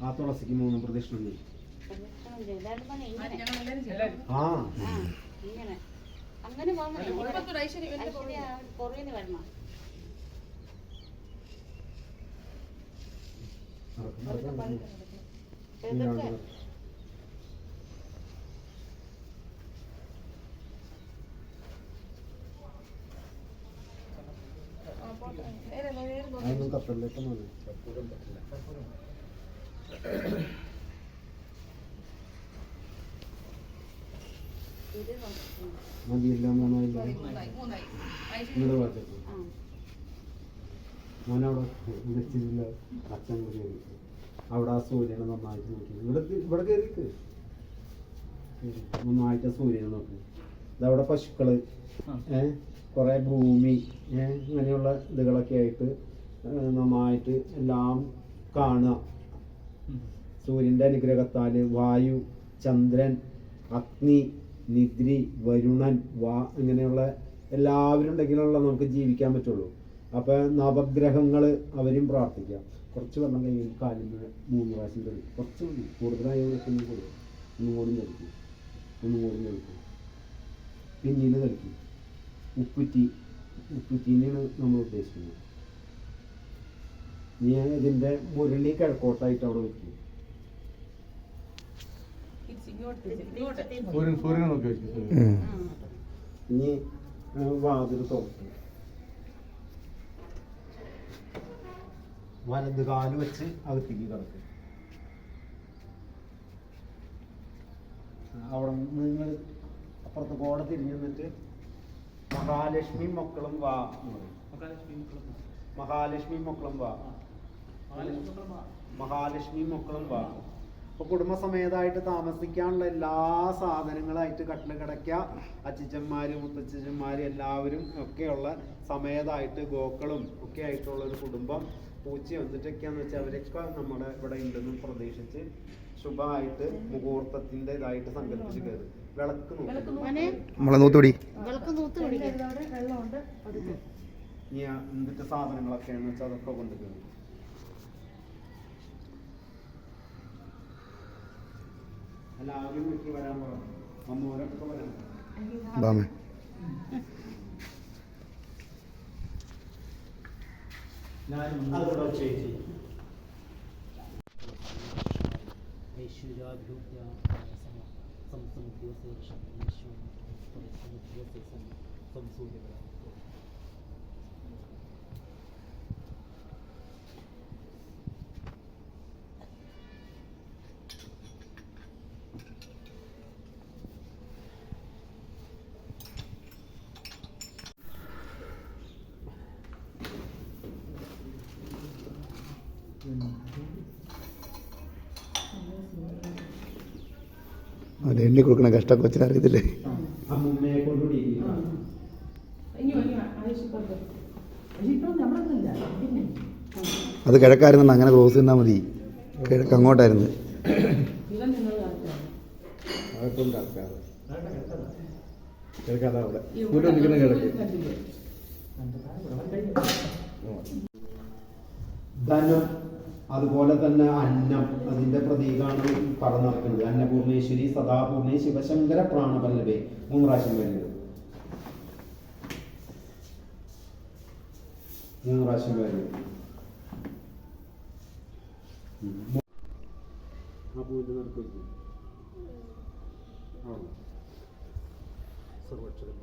ആ തുളസിക്ക് 3 പ്രദക്ഷിണം അങ്ങനെ വരണം. അതൊന്നും കപ്പലിലേക്ക് മതി. മതിയില്ല, മൂന്നായില്ല. മോനവിടെ വിളിച്ചില്ല. അച്ഛൻ അവിടെ ആ സൂര്യനെ നന്നായിട്ട് നോക്കി. ഇവിടെ കയറിക്ക് നന്നായിട്ട് സൂര്യനെ നോക്കി. ഇതവിടെ പശുക്കള്, കുറെ ഭൂമി, ഇങ്ങനെയുള്ള ഇതുകളൊക്കെ ആയിട്ട് നന്നായിട്ട് എല്ലാം കാണുക. സൂര്യന്റെ അനുഗ്രഹത്താല് വായു, ചന്ദ്രൻ, അഗ്നി, നിദ്രി, വരുണൻ, ഇങ്ങനെയുള്ള എല്ലാവരും ഉണ്ടെങ്കിലുള്ള നമുക്ക് ജീവിക്കാൻ പറ്റുള്ളൂ. അപ്പൊ നവഗ്രഹങ്ങൾ അവരും പ്രാർത്ഥിക്കാം. കുറച്ച് വെള്ളം കയ്യിൽ കാലിൽ 3 പ്രാവശ്യം തെളിക്കും. കുറച്ച് മതി, കൂടുതലായി ഒന്നും കൂടി തെളിക്കും. പിന്നീട് തെളിക്കും. ഉപ്പുറ്റീനെയാണ് നമ്മൾ ഉദ്ദേശിക്കുന്നത്. ഞാൻ ഇതിന്റെ മുരളി കിഴക്കോട്ടായിട്ട് അവിടെ വെക്കും. ഇനി വാതിൽ തുറക്കും. വലത് കാല് വെച്ച് അകത്തേക്ക് കിടക്കും. അവിടെ നിങ്ങൾ അപ്പുറത്ത് കോട തിരിഞ്ഞു നിന്നിട്ട് മഹാലക്ഷ്മി മക്കളും വാ. മഹാലക്ഷ്മി മക്കളും വാ. അപ്പൊ കുടുംബസമേതമായിട്ട് താമസിക്കാനുള്ള എല്ലാ സാധനങ്ങളായിട്ട് കട്ടില് കിടക്ക, അച്ചിച്ചന്മാര്, മുത്തച്ഛന്മാര് എല്ലാവരും ഒക്കെയുള്ള സമേതമായിട്ട് ഗോക്കളും ഒക്കെ ആയിട്ടുള്ള ഒരു കുടുംബം. പൂച്ച വന്നിട്ടൊക്കെയാന്ന് വെച്ചാൽ അവരൊക്കെ നമ്മുടെ ഇവിടെ ഉണ്ടെന്നും പ്രതീക്ഷിച്ച് ശുഭമായിട്ട് മുഹൂർത്തത്തിന്റെ ഇതായിട്ട് സങ്കല്പിച്ച് കയറി വിളക്ക് എന്തിട്ട് സാധനങ്ങളൊക്കെയാന്ന് വെച്ചാൽ അതൊക്കെ കൊണ്ട് കയറി. എല്ലാവരും വീട്ടിൽ വരാൻ പറഞ്ഞു. അമ്മൂരൊക്കെ വരാൻ അവൻ എണ്ണി കൊടുക്കണ കഷ്ടം കൊച്ചിനറിയത്തില്ലേ. അത് കിഴക്കായിരുന്നു, അങ്ങനെ ക്രോസ് നിന്നാൽ മതി. കിഴക്ക് അങ്ങോട്ടായിരുന്നു. ധനം, അതുപോലെ തന്നെ അന്നം, അതിന്റെ പ്രതീകമാണ് പറഞ്ഞു നടക്കുന്നത്. അന്നപൂർണേശ്വരി, സദാപൂർണേ, ശിവശങ്കര പ്രാണപല്ലവേ. 3 പ്രാവശ്യം വരുന്നത്. 3 പ്രാവശ്യം വരുന്നത്. ആ പൂവിന്റെ നടക്കും സർവക്ഷരം